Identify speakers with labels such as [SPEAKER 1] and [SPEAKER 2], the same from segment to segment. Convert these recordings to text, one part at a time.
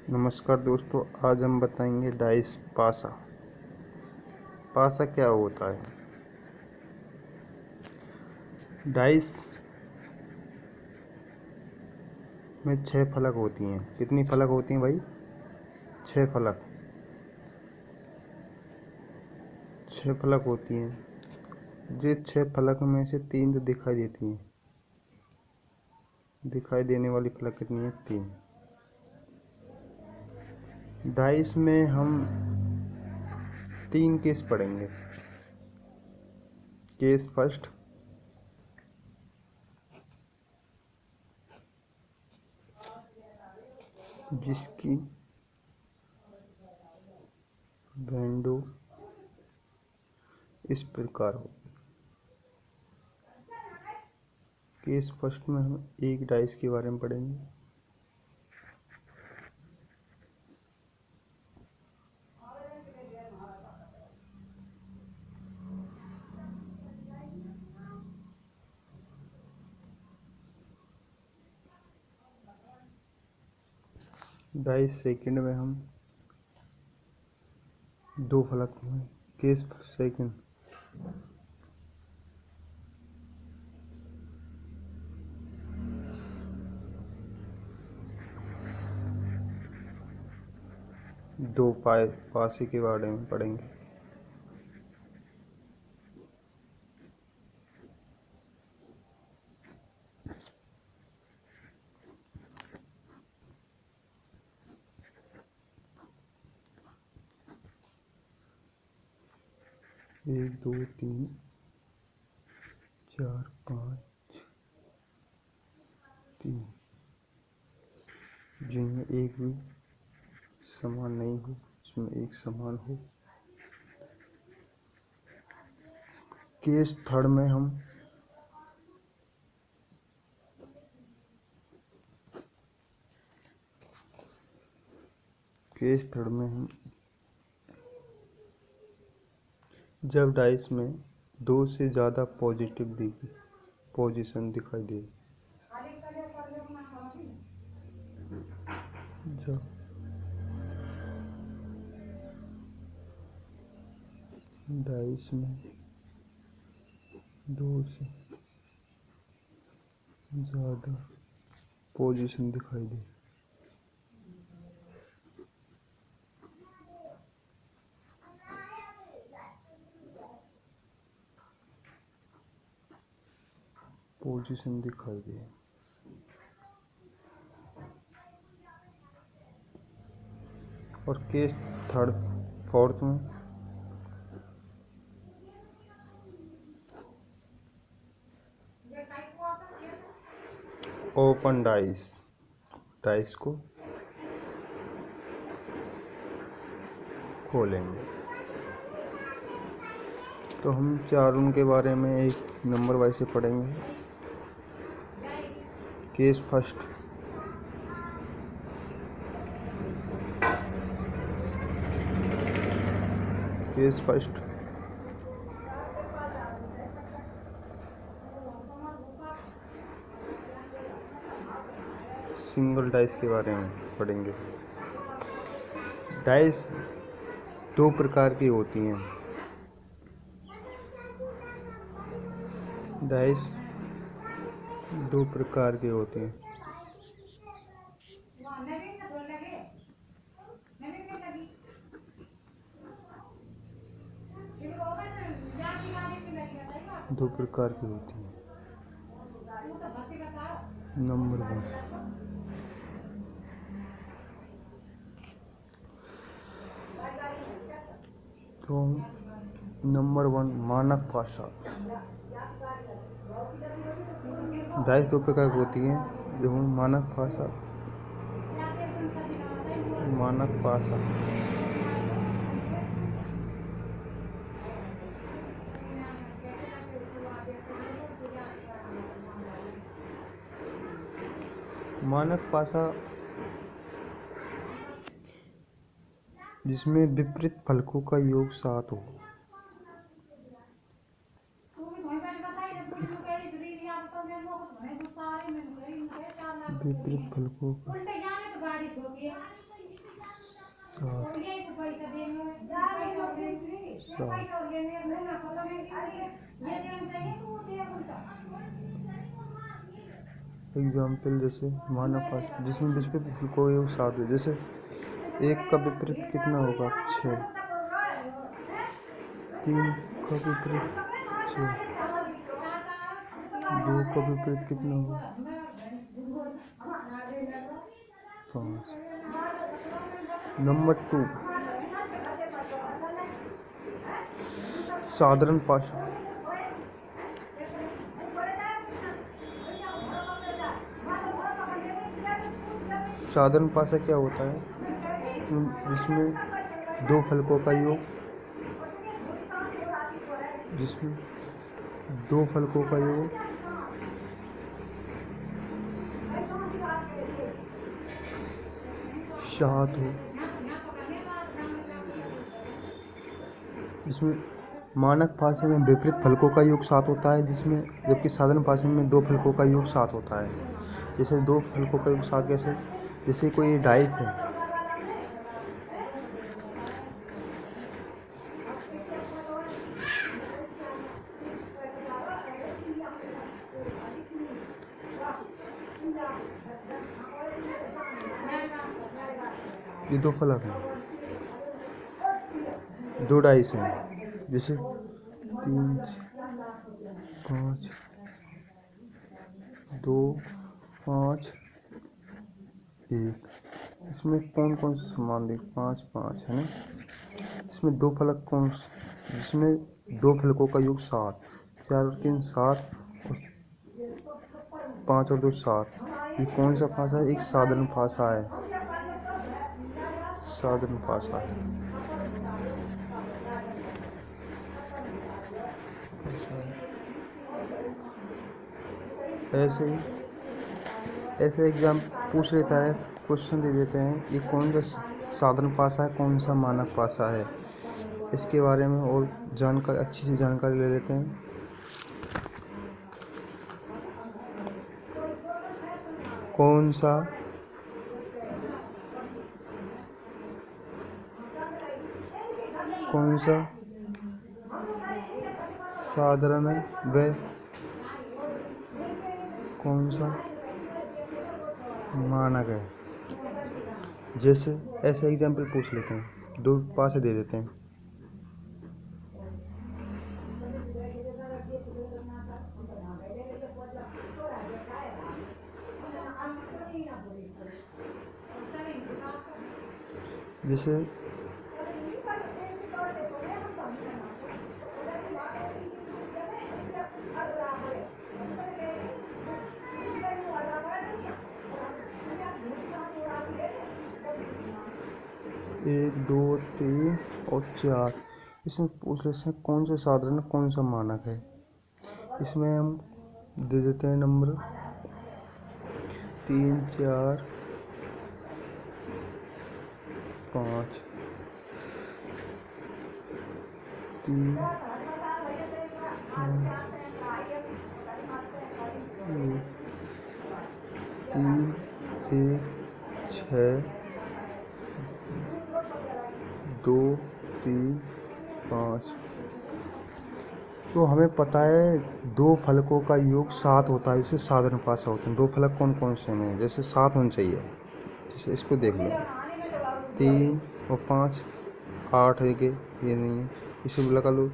[SPEAKER 1] नमस्कार दोस्तों, आज हम बताएंगे डाइस पासा। पासा क्या होता है? डाइस में 6 फलक होती हैं। कितनी फलक होती हैं भाई? 6 फलक। 6 फलक होती हैं। जिस 6 फलक में से 3 तो दिखाई देती हैं। दिखाई देने वाली फलक कितनी है? 3। डाइस में हम 3 केस पढ़ेंगे। केस फर्स्ट, जिसकी विंडो इस प्रकार हो। केस फर्स्ट में हम एक डाइस के बारे में पढ़ेंगे। डाइस सेकंड में हम 2 फलक में केस सेकंड, दो पासे के बारे में पढ़ेंगे। एक, दो, तीन, चार, पाँच, 3, जिनमें एक भी समान नहीं हो, इसमें एक समान हो। केस थर्ड में हम जब डाइस में 2 से ज़्यादा पॉजिटिव पोजीशन दिखाई दे, जब डाइस में 2 से ज़्यादा पोजीशन दिखाई दे, और केस फोर्थ में ओपन डाइस को खोलेंगे। तो हम चारों के बारे में एक नंबर वाइज से पढ़ेंगे। केस फर्स्ट, सिंगल डाइस के बारे में पढ़ेंगे। डाइस 2 प्रकार की होती हैं। डाइस 2 प्रकार की होती हैं। नंबर 1, तो नंबर 1 मानक पासा। डाइस 2 प्रकार की होती हैं। देखो, मानक पासा। मानक पासा जिसमें विपरीत फलकों का योग 7 हो। विपरीत फलकों का सात एग्जाम्पल जैसे मानव भाषा जिसमें विपरीत फलकों का योग 7 है। जैसे 1 का विपरीत कितना होगा 6, 3 का विपरीत 6, 2 का विपरीत कितना होगा 5। नंबर 2 साधारण भाषा। साधारण भाषा क्या होता है जिसमें दो फलकों का योग जिसमें दो फलकों का योग 7 हो। इसमें मानक भाषा में विपरीत फलकों का योग 7 होता है जिसमें जबकि साधारण भाषा में दो फलकों का योग 7 होता है। जैसे दो फलकों का योग 7 कैसे, जैसे कोई डाइस है, ये दो फलक हैं, दो डाइस हैं, जैसे 3 5 2 5 1। इसमें कौन कौन से समान देख 5 5 है ना। इसमें दो फलक कौन, जिसमें दो फलकों का योग 7, 4 और 3 7 और 5 और 2 7। ये कौन सा भाषा है, एक साधारण भाषा है, साधारण भाषा है। ऐसे एग्जाम पूछ लेता है, क्वेश्चन दे देते हैं ये कौन सा साधारण भाषा है, कौन सा मानक भाषा है। इसके बारे में और जानकारी, अच्छी सी जानकारी ले लेते हैं। कौन सा साधारण है व कौन सा मानक है। जैसे ऐसे एग्जाम्पल पूछ लेते हैं, दो भाषा दे देते हैं। जैसे एक 2 3 और 4, इसमें पूछ लेते हैं कौन सा साधारण कौन सा मानक है। इसमें हम दे देते हैं नंबर 3 4 5 3 1 6 2 3 5। तो हमें पता है दो फलकों का योग 7 होता है, जिससे साधारण भाषा होते हैं। दो फलक कौन कौन से हैं, जैसे 7 होने चाहिए। जैसे इसको देख लो 3 और 5 8 है कि ये नहीं है, इसे लगा लो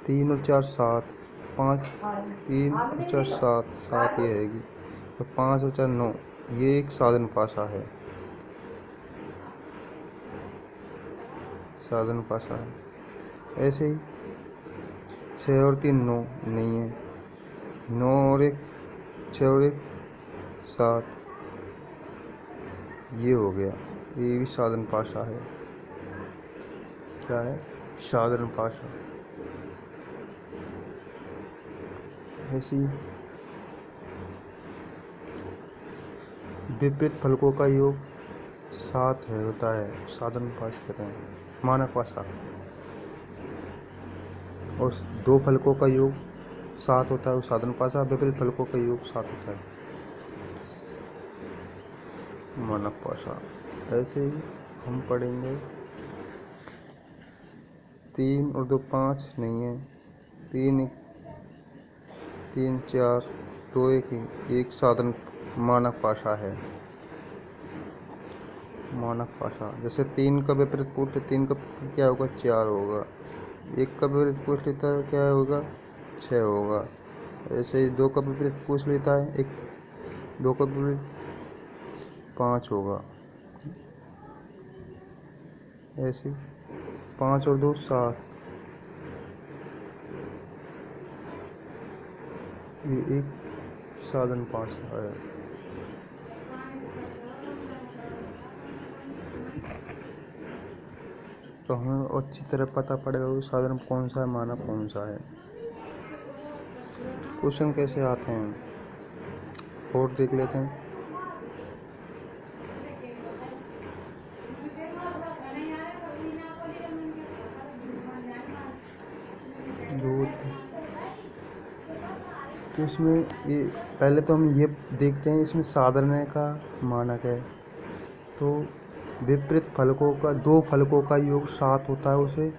[SPEAKER 1] 3 और 4 7, 5 3 और 4 7 7 ये हैगी, तो 5 और 4 9, ये एक साधारण भाषा है, साधारण भाषा है। ऐसे ही 6 और 3 9 नहीं है, 9 और 1 6 और 1 7, ये हो गया, ये भी साधारण भाषा है। क्या है, साधारण भाषा। ऐसी विपरीत फलकों का योग 7 है होता है, साधारण भाषा कहते हैं, मानक भाषा। और दो फलकों का योग 7 होता है वो साधारण भाषा, विपरीत फलकों का योग 7 होता है मानक भाषा। ऐसे ही हम पढ़ेंगे 3 और 2 5 नहीं है, 3 4 2 1 साधारण मानक भाषा है। मानक भाषा जैसे 3 का विपरीत पूछ ले, 3 का विपरीत क्या होगा, 4 होगा। 1 का विपरीत पूछ लेता है क्या होगा, 6 होगा। ऐसे ही 2 का विपरीत पूछ लेता है, 2 का विपरीत 5 होगा। ऐसे 5 और 2 7, ये एक साधारण भाषा है। तो हमें अच्छी तरह पता पड़ेगा कि साधारण कौन सा है, मानक कौन सा है। क्वेश्चन कैसे आते हैं और देख लेते हैं। तो इसमें ये पहले तो हम ये देखते हैं, इसमें साधारण है का मानक है। तो विपरीत फलकों का, 2 फलकों का योग 7 होता है, उसे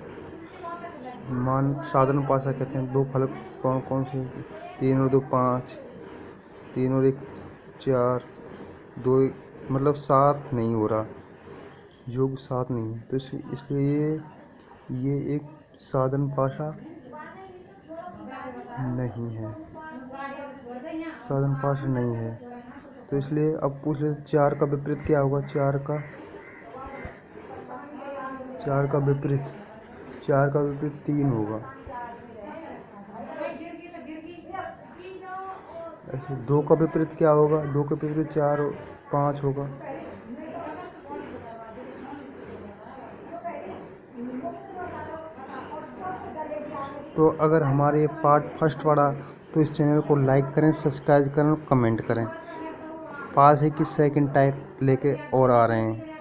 [SPEAKER 1] साधारण भाषा कहते हैं। 2 फलक कौन कौन से, 3 और 2 5, 3 और 1 4, 2 मतलब 7 नहीं हो रहा, योग 7 नहीं है। तो इसलिए ये एक साधारण भाषा नहीं है, साधारण भाषा नहीं है। तो इसलिए अब पूछ ले 4 का विपरीत क्या होगा, 4 का विपरीत 3 होगा। ऐसे 2 का विपरीत क्या होगा, 2 का विपरीत 4 5 होगा। तो अगर हमारे ये पार्ट फर्स्ट पड़ा तो इस चैनल को लाइक करें, सब्सक्राइब करें और कमेंट करें। पास है कि सेकंड टाइप लेके और आ रहे हैं।